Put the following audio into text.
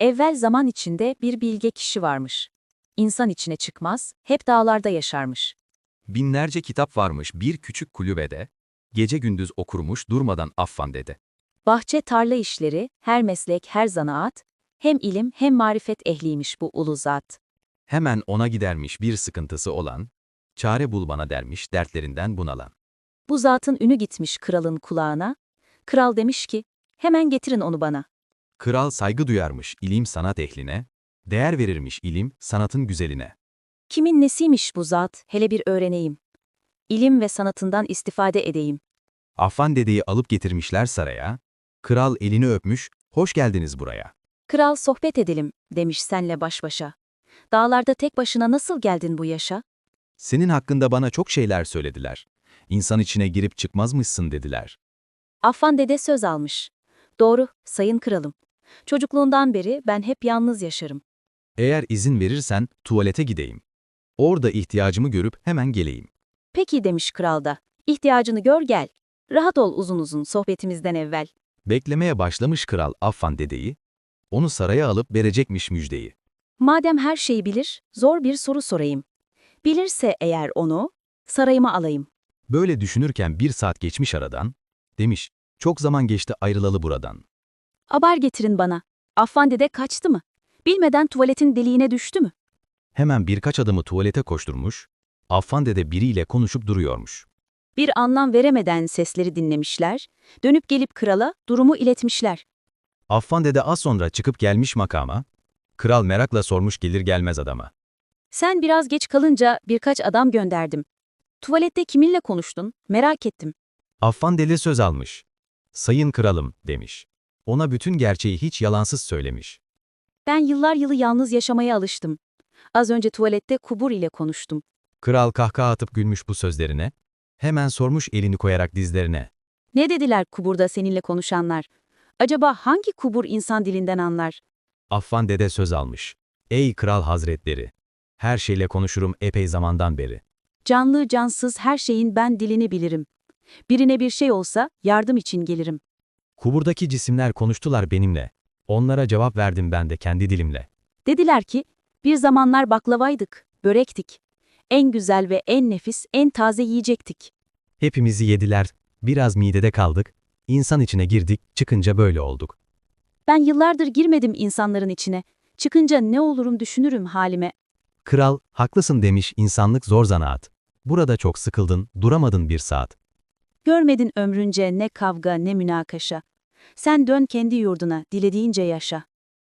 Evvel zaman içinde bir bilge kişi varmış. İnsan içine çıkmaz, hep dağlarda yaşarmış. Binlerce kitap varmış bir küçük kulübede, gece gündüz okurmuş durmadan Affan dede. Bahçe tarla işleri, her meslek, her zanaat, hem ilim hem marifet ehliymiş bu ulu zat. Hemen ona gidermiş bir sıkıntısı olan, çare bul bana dermiş dertlerinden bunalan. Bu zatın ünü gitmiş kralın kulağına. Kral demiş ki, hemen getirin onu bana. Kral saygı duyarmış ilim sanat ehline, değer verirmiş ilim sanatın güzeline. Kimin nesiymiş bu zat, hele bir öğreneyim. İlim ve sanatından istifade edeyim. Affan dedeyi alıp getirmişler saraya, kral elini öpmüş, hoş geldiniz buraya. Kral sohbet edelim, demiş senle baş başa. Dağlarda tek başına nasıl geldin bu yaşa? Senin hakkında bana çok şeyler söylediler. İnsan içine girip çıkmazmışsın dediler. Affan dede söz almış. Doğru, sayın kralım. Çocukluğundan beri ben hep yalnız yaşarım. Eğer izin verirsen tuvalete gideyim. Orada ihtiyacımı görüp hemen geleyim. Peki demiş kral da. İhtiyacını gör gel. Rahat ol uzun uzun sohbetimizden evvel. Beklemeye başlamış kral Affan dedeyi, onu saraya alıp verecekmiş müjdeyi. Madem her şeyi bilir, zor bir soru sorayım. Bilirse eğer onu, sarayıma alayım. Böyle düşünürken bir saat geçmiş aradan, demiş, çok zaman geçti ayrılalı buradan. Haber getirin bana. Affan dede kaçtı mı? Bilmeden tuvaletin deliğine düştü mü? Hemen birkaç adımı tuvalete koşturmuş, Affan dede biriyle konuşup duruyormuş. Bir anlam veremeden sesleri dinlemişler, dönüp gelip krala durumu iletmişler. Affan dede az sonra çıkıp gelmiş makama, kral merakla sormuş gelir gelmez adama. Sen biraz geç kalınca birkaç adam gönderdim. Tuvalette kiminle konuştun? Merak ettim. Affan dede söz almış. Sayın kralım, demiş. Ona bütün gerçeği hiç yalansız söylemiş. Ben yıllar yılı yalnız yaşamaya alıştım. Az önce tuvalette kubur ile konuştum. Kral kahkaha atıp gülmüş bu sözlerine, hemen sormuş elini koyarak dizlerine. Ne dediler kuburda seninle konuşanlar? Acaba hangi kubur insan dilinden anlar? Affan dede söz almış. Ey kral hazretleri! Her şeyle konuşurum epey zamandan beri. Canlı cansız her şeyin ben dilini bilirim. Birine bir şey olsa yardım için gelirim. Kuburdaki cisimler konuştular benimle. Onlara cevap verdim ben de kendi dilimle. Dediler ki, bir zamanlar baklavaydık, börektik. En güzel ve en nefis, en taze yiyecektik. Hepimizi yediler, biraz midede kaldık, insan içine girdik, çıkınca böyle olduk. Ben yıllardır girmedim insanların içine. Çıkınca ne olurum düşünürüm halime. Kral, haklısın demiş insanlık zor zanaat. Burada çok sıkıldın, duramadın bir saat. Görmedin ömrünce ne kavga ne münakaşa. Sen dön kendi yurduna, dilediğince yaşa.